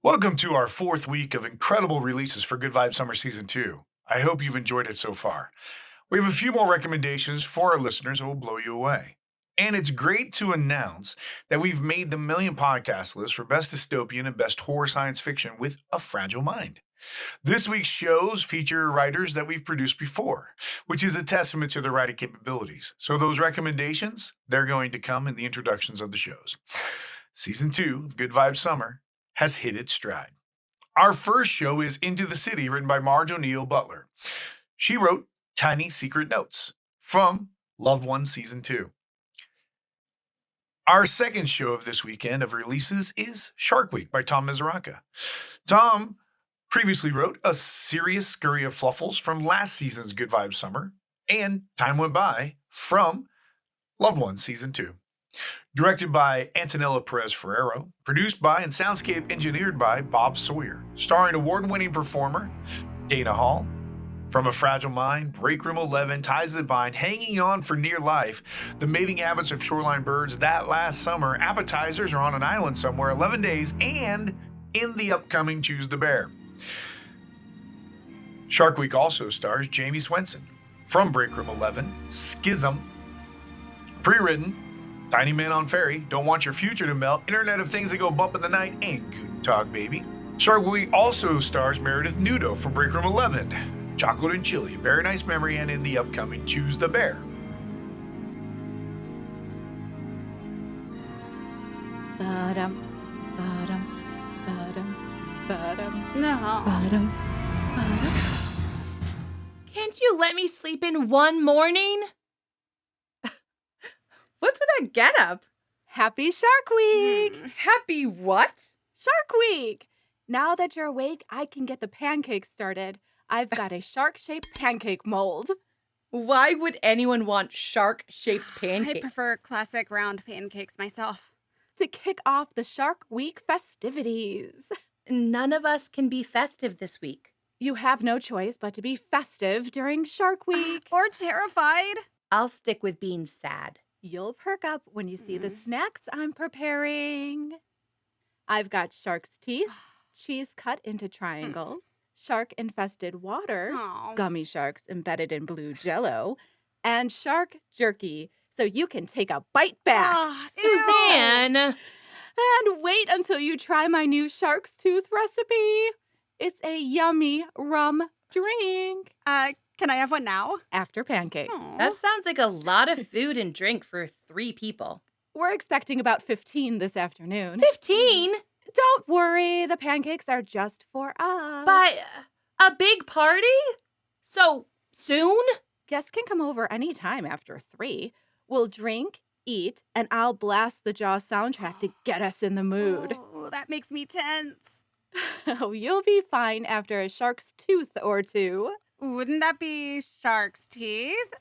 Welcome to our fourth week of incredible releases for Good Vibes Summer Season 2. I hope you've enjoyed it so far. We have a few more recommendations for our listeners that will blow you away. And it's great to announce that we've made the Million Podcast list for Best Dystopian and Best Horror Science Fiction with A Fragile Mind. This week's shows feature writers that we've produced before, which is a testament to their writing capabilities. So those recommendations, they're going to come in the introductions of the shows. Season 2 of Good Vibes Summer has hit its stride. Our first show is Into the City, written by Marge O'Neill Butler. She wrote Tiny Secret Notes from Loved Ones Season 2. Our second show of this weekend of releases is Shark Week by Tom Misuraca. Tom previously wrote A Serious Scurry of Fluffles from last season's Good Vibes Summer and Time Went By from Loved Ones Season 2. Directed by Antonella Perez Fererro, produced by and soundscape engineered by Bob Sawyer, starring award-winning performer Dana Hall. From A Fragile Mind, Breakroom 11, Ties That Bind, Hanging On for Near Life, The Mating Habits of Shoreline Birds, That Last Summer, Appetizers Are on an Island Somewhere, 11 Days, and in the upcoming Choose the Bear. Shark Week also stars Jamie Swenson. From Breakroom 11, Schism, Prewritten, Tiny Man on Ferry, Don't Want Your Future to Melt, Internet of Things That Go Bump in the Night, and Guten Tag, Baby. Shark Week also stars Meredith Nudo from Breakroom 11, Chocolate and Chili, A Very Nice Memory, and in the upcoming Choose the Bear. Ba-dum, ba-dum, ba-dum, ba-dum, No. ba-dum, ba-dum. Can't you let me sleep in one morning? What's with that getup? Happy Shark Week! Happy what? Shark Week! Now that you're awake, I can get the pancakes started. I've got a shark-shaped pancake mold. Why would anyone want shark-shaped pancakes? I prefer classic round pancakes myself. To kick off the Shark Week festivities. None of us can be festive this week. You have no choice but to be festive during Shark Week. Or terrified. I'll stick with being sad. You'll perk up when you see the snacks I'm preparing. I've got shark's teeth, cheese cut into triangles, shark-infested waters, Aw. gummy sharks embedded in blue jello, and shark jerky, so you can take a bite back. Ah, Suzanne! And wait until you try my new shark's tooth recipe. It's a yummy rum drink. Can I have one now? After pancakes. Aw. That sounds like a lot of food and drink for 3 people. We're expecting about 15 this afternoon. 15? Don't worry, the pancakes are just for us. But a big party? So soon? Guests can come over anytime after 3. We'll drink, eat, and I'll blast the Jaws soundtrack to get us in the mood. Oh, that makes me tense. Oh, you'll be fine after a shark's tooth or two. Wouldn't that be shark's teeth?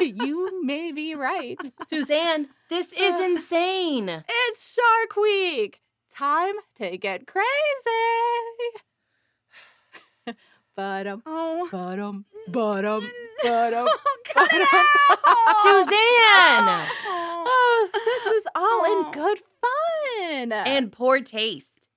You may be right. Suzanne, this is insane. It's Shark Week. Time to get crazy. Ba-dum, Oh. ba-dum, ba-dum, ba-dum. Cut it out! Suzanne! Oh, this is all in good fun. And poor taste.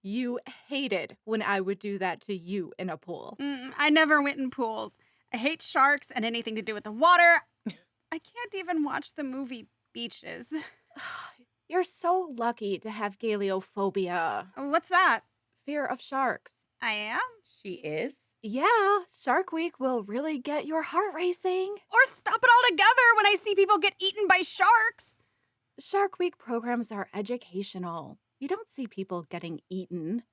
You hated when I would do that to you in a pool. I never went in pools. I hate sharks and anything to do with the water. I can't even watch the movie Beaches. You're so lucky to have galeophobia, What's that? fear of sharks. I am? She is? Yeah, Shark Week will really get your heart racing. Or stop it all together when I see people get eaten by sharks. Shark Week programs are educational. You don't see people getting eaten.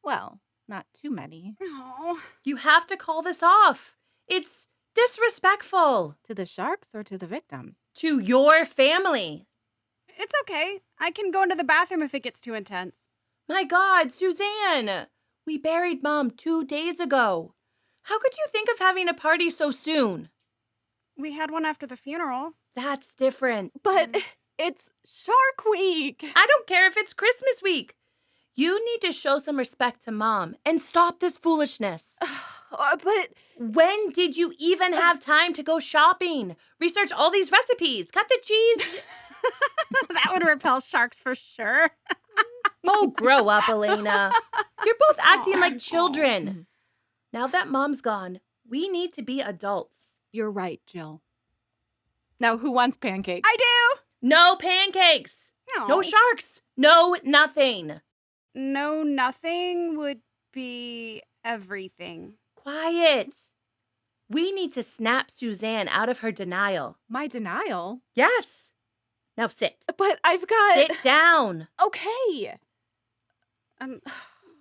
Well, not too many. Oh. You have to call this off. It's disrespectful. To the sharks or to the victims? To your family. It's okay. I can go into the bathroom if it gets too intense. My God, Suzanne. We buried Mom 2 days ago. How could you think of having a party so soon? We had one after the funeral. That's different. But it's Shark Week. I don't care if it's Christmas week. You need to show some respect to Mom and stop this foolishness. But when did you even have time to go shopping? Research all these recipes. Cut the cheese. That would repel sharks for sure. Oh, grow up, Elena. You're both acting like children. Mhm. Now that Mom's gone, we need to be adults. You're right, Jill. Now, who wants pancakes? I do. No pancakes. No sharks. No nothing. No, nothing would be everything. Quiet. We need to snap Suzanne out of her denial. My denial? Yes. Now sit. But I've got... Sit down. Okay.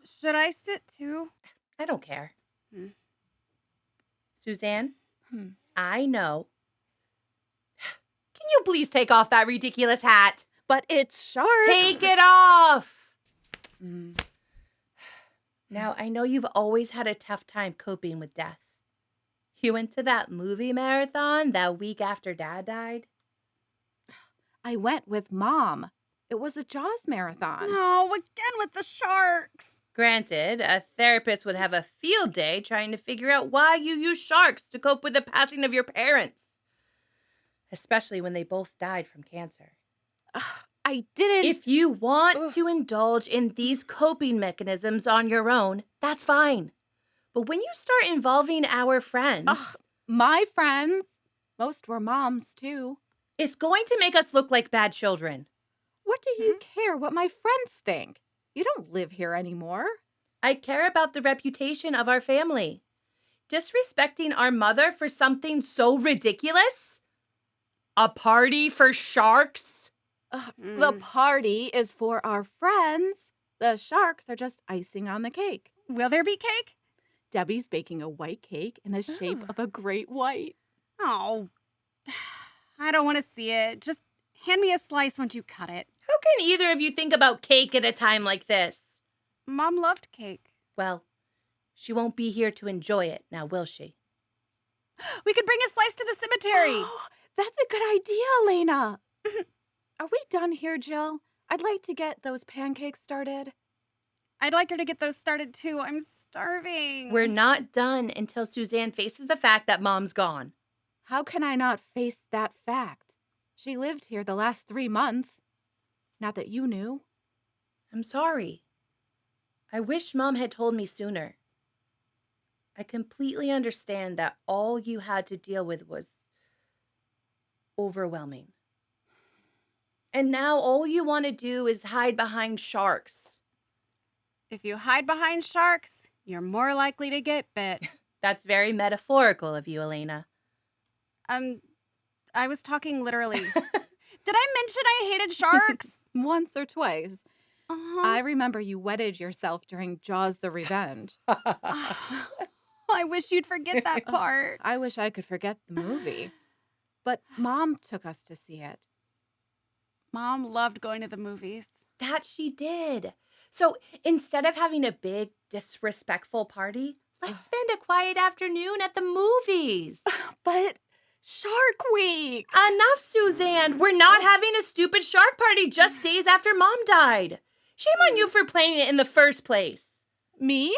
Should I sit too? I don't care. Hmm. Suzanne, Hmm. I know. Can you please take off that ridiculous hat? But it's sharp. Take it off. Mm. Now, I know you've always had a tough time coping with death. You went to that movie marathon that week after Dad died? I went with Mom. It was a Jaws marathon. No, again with the sharks. Granted, a therapist would have a field day trying to figure out why you use sharks to cope with the passing of your parents. Especially when they both died from cancer. I didn't... If you want to indulge in these coping mechanisms on your own, that's fine. But when you start involving our friends, my friends. Most were Mom's, too. it's going to make us look like bad children. What do you care what my friends think? You don't live here anymore. I care about the reputation of our family. Disrespecting our mother for something so ridiculous? A party for sharks? The party is for our friends. The sharks are just icing on the cake. Will there be cake? Debbie's baking a white cake in the shape of a great white. Oh, I don't want to see it. Just hand me a slice once you cut it. How can either of you think about cake at a time like this? Mom loved cake. Well, she won't be here to enjoy it now, will she? We could bring a slice to the cemetery. That's a good idea, Elena. Are we done here, Jill? I'd like to get those pancakes started. I'd like her to get those started too. I'm starving. We're not done until Suzanne faces the fact that Mom's gone. How can I not face that fact? She lived here the last 3 months. Not that you knew. I'm sorry. I wish Mom had told me sooner. I completely understand that all you had to deal with was overwhelming. And now all you want to do is hide behind sharks. If you hide behind sharks, you're more likely to get bit. That's very metaphorical of you, Elena. I was talking literally. Did I mention I hated sharks? Once or twice. Uh-huh. I remember you wetted yourself during Jaws the Revenge. I wish you'd forget that part. I wish I could forget the movie. But Mom took us to see it. Mom loved going to the movies. That she did. So instead of having a big, disrespectful party, let's spend a quiet afternoon at the movies. But Shark Week! Enough, Suzanne. We're not having a stupid shark party just days after Mom died. Shame on you for planning it in the first place. Me?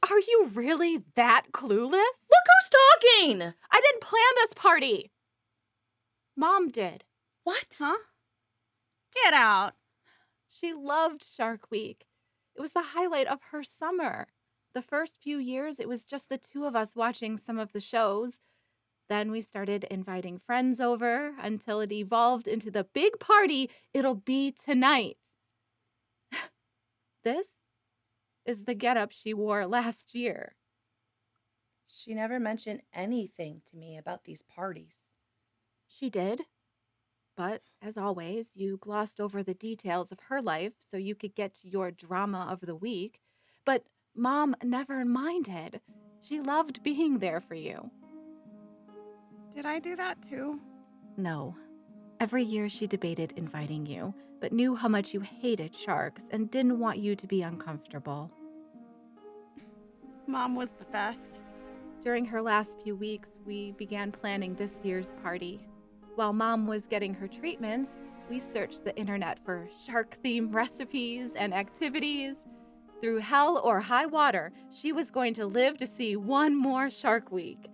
Are you really that clueless? Look who's talking. I didn't plan this party. Mom did. What? Huh? Get out. She loved Shark Week. It was the highlight of her summer. The first few years, it was just the two of us watching some of the shows. Then we started inviting friends over until it evolved into the big party it'll be tonight. This is the getup she wore last year. She never mentioned anything to me about these parties. She did. But, as always, you glossed over the details of her life so you could get to your drama of the week. But Mom never minded. She loved being there for you. Did I do that too? No. Every year she debated inviting you, but knew how much you hated sharks and didn't want you to be uncomfortable. Mom was the best. During her last few weeks, we began planning this year's party. While Mom was getting her treatments, we searched the internet for shark-themed recipes and activities. Through hell or high water, she was going to live to see one more Shark Week.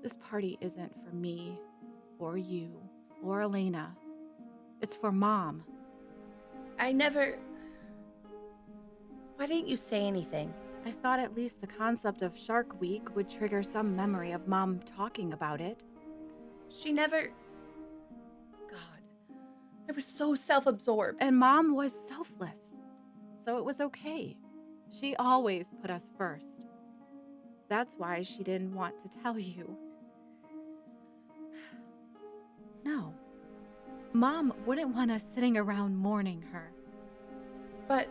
This party isn't for me, or you, or Elena. It's for Mom. Why didn't you say anything? I thought at least the concept of Shark Week would trigger some memory of Mom talking about it. She never... God, I was so self-absorbed. And Mom was selfless, so it was okay. She always put us first. That's why she didn't want to tell you. No. Mom wouldn't want us sitting around mourning her. But...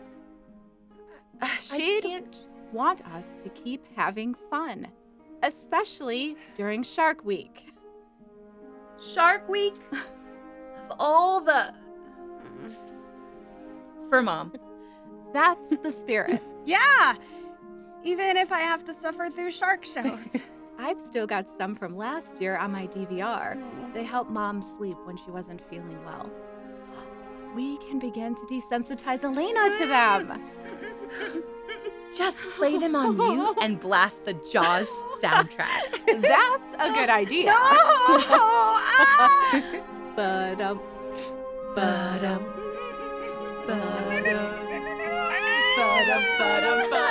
She'd I can't... want us to keep having fun, especially during Shark Week. Shark Week? Of all the... For Mom. That's the spirit. Yeah! Even if I have to suffer through shark shows. I've still got some from last year on my DVR. They helped Mom sleep when she wasn't feeling well. We can begin to desensitize Elena to them. Just play them on mute and blast the Jaws soundtrack. That's a good idea. No! Ah! Ba-dum, ba-dum, ba-dum, ba-dum, ba-dum, ba-dum.